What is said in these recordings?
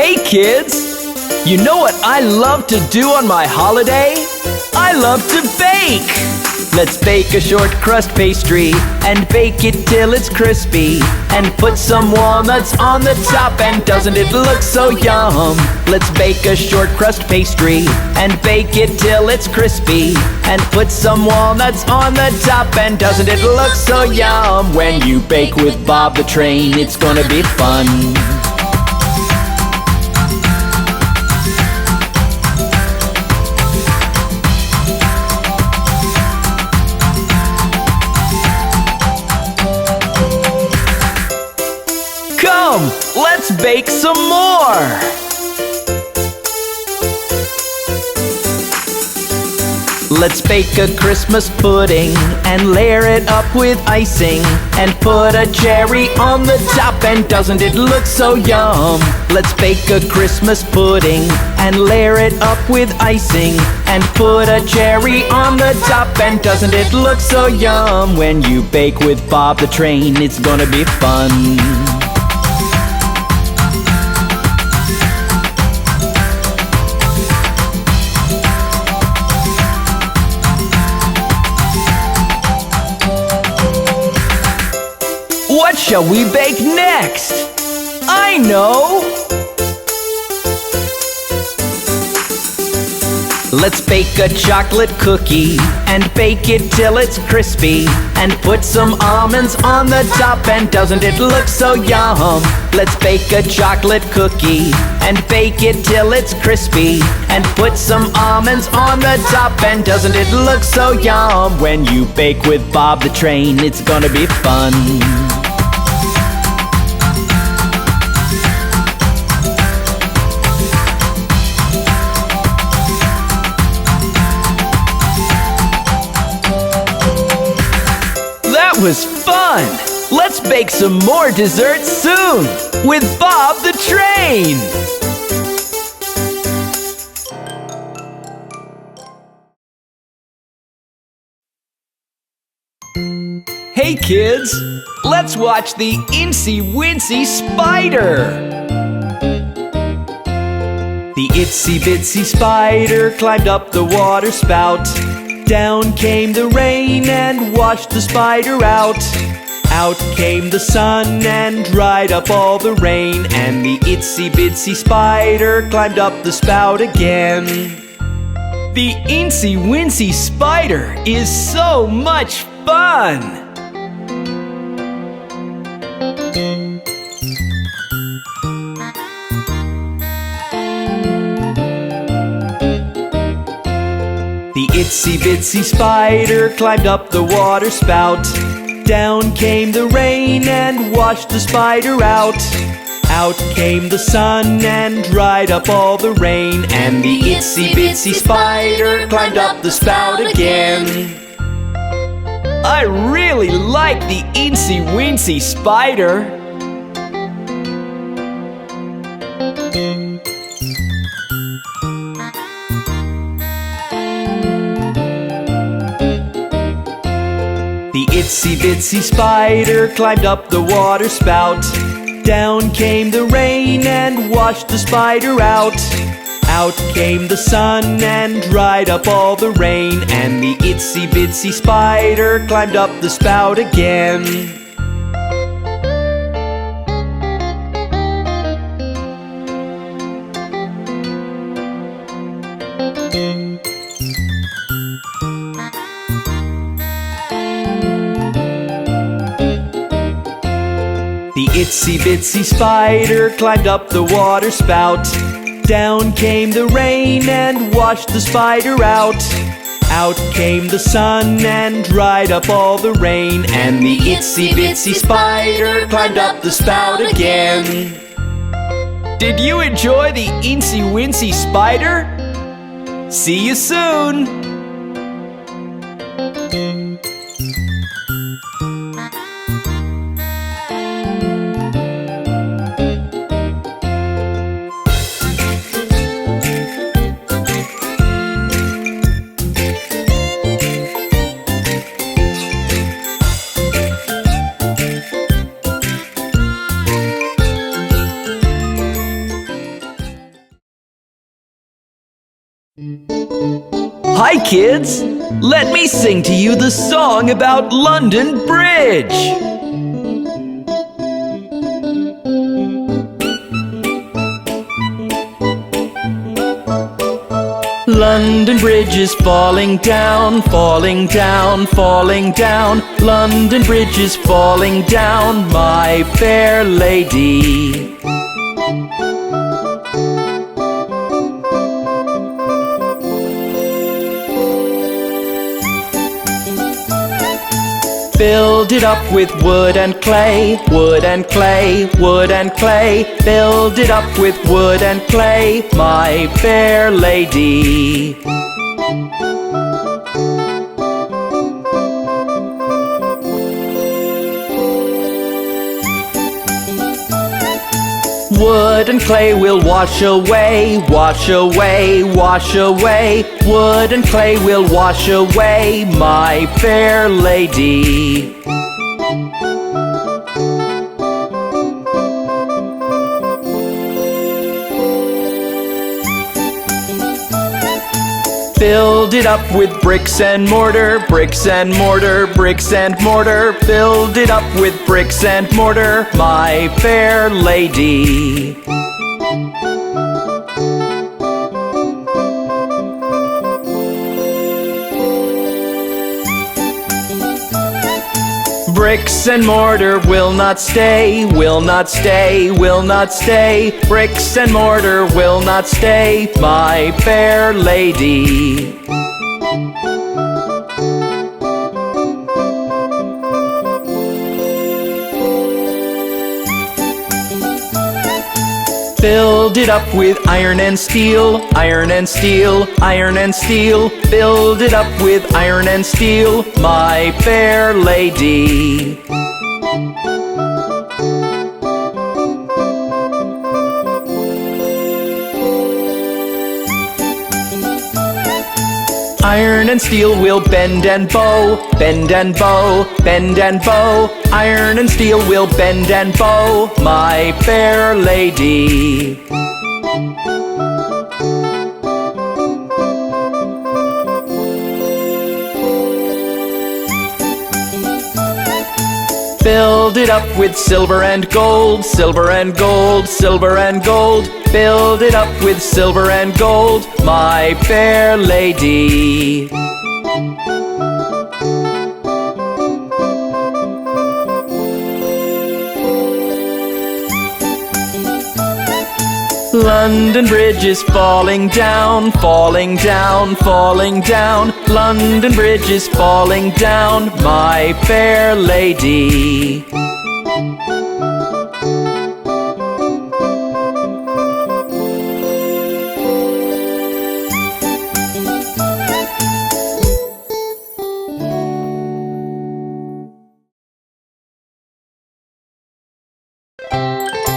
Hey kids! You know what I love to do on my holiday? I love to bake! Let's bake a short crust pastry and bake it till it's crispy and put some walnuts on the top, and doesn't it look so yum? Let's bake a short crust pastry and bake it till it's crispy and put some walnuts on the top, and doesn't it look so yum? When you bake with Bob the Train, it's gonna be fun. Come, let's bake some more! Let's bake a Christmas pudding and layer it up with icing and put a cherry on the top, and doesn't it look so yum? Let's bake a Christmas pudding and layer it up with icing and put a cherry on the top, and doesn't it look so yum? When you bake with Bob the Train, it's gonna be fun. What shall we bake next? I know! Let's bake a chocolate cookie and bake it till it's crispy and put some almonds on the top, and doesn't it look so yum? Let's bake a chocolate cookie and bake it till it's crispy and put some almonds on the top, and doesn't it look so yum? When you bake with Bob the Train, it's gonna be fun. That was fun! Let's bake some more desserts soon with Bob the Train! Hey kids! Let's watch the Incy Wincy spider! The itsy bitsy spider climbed up the water spout. Down came the rain and washed the spider out. Out came the sun and dried up all the rain, and the itsy bitsy spider climbed up the spout again. The Incy Wincy spider is so much fun! The itsy bitsy spider climbed up the water spout. Down came the rain and washed the spider out. Out came the sun and dried up all the rain, and the itsy bitsy spider climbed up the spout again. I really like the Incy Wincy spider. The itsy bitsy spider climbed up the water spout. Down came the rain and washed the spider out. Out came the sun and dried up all the rain, and the itsy bitsy spider climbed up the spout again. The itsy bitsy spider climbed up the water spout. Down came the rain and washed the spider out. Out came the sun and dried up all the rain, and the itsy bitsy spider climbed up the spout again. Did you enjoy the Incy Wincy spider? See you soon! kids! Let me sing to you the song about London Bridge. London Bridge is falling down, falling down, falling down. London Bridge is falling down, my fair lady. Build it up with wood and clay, wood and clay, wood and clay. Build it up with wood and clay, my fair lady. Wood and clay will wash away, wash away, wash away. Wood and clay will wash away, my fair lady. Build it up with bricks and mortar, bricks and mortar, bricks and mortar. Build it up with bricks and mortar, my fair lady. Bricks and mortar will not stay, will not stay, will not stay. Bricks and mortar will not stay, my fair lady. Build it up with iron and steel, iron and steel, iron and steel. Build it up with iron and steel, my fair lady. Iron and steel will bend and bow, bend and bow, bend and bow. Iron and steel will bend and bow, my fair lady. Build it up with silver and gold, silver and gold, silver and gold. Build it up with silver and gold, my fair lady. London Bridge is falling down, falling down, falling down. London Bridge is falling down, my fair lady.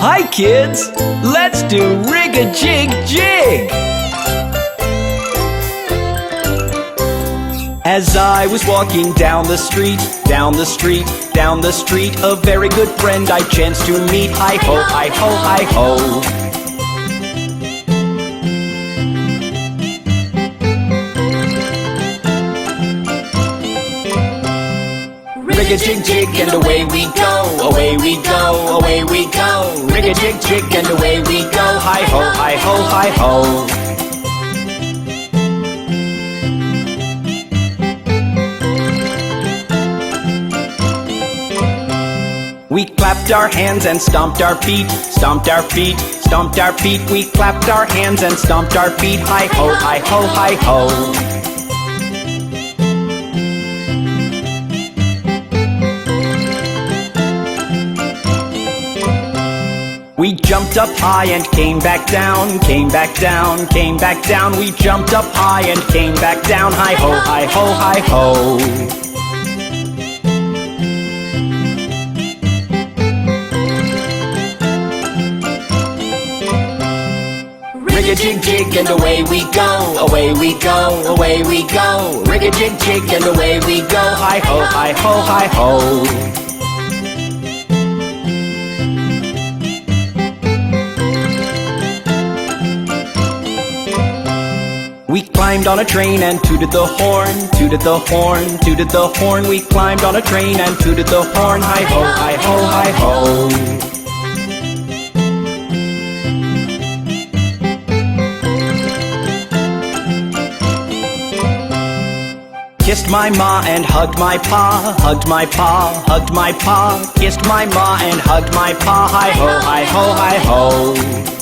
Hi kids, let's do rig-a-jig-jig! As I was walking down the street, down the street, down the street, a very good friend I chanced to meet. Hi-ho, hi-ho, hi-ho. Rig-a-jig-jig and away we go, away we go, away we go. Rig-a-jig-jig and away we go, hi-ho, hi-ho, hi-ho. We clapped our hands and stomped our feet, stomped our feet, stomped our feet. We clapped our hands and stomped our feet, hi-ho, hi-ho, hi-ho. We jumped up high and came back down, came back down, came back down. We jumped up high and came back down, hi-ho, hi-ho, hi-ho. Rig-a-jig-jig and away we go, away we go, away we go. Rig-a-jig-jig and away we go, hi-ho, hi-ho, hi-ho. We climbed on a train and tooted the horn, tooted the horn, tooted the horn. We climbed on a train and tooted the horn. Hi-ho, hi-ho, hi-ho. Kissed my ma and hugged my pa, hugged my pa, hugged my pa. Kissed my ma and hugged my pa. Hi-ho, hi-ho, hi-ho.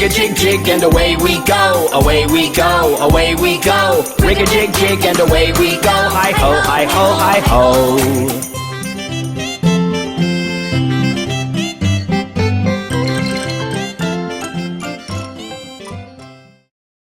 Rig-a-jig-jig and away we go, away we go, away we go. Rig-a-jig-jig and away we go. Hi-ho, hi-ho, hi-ho.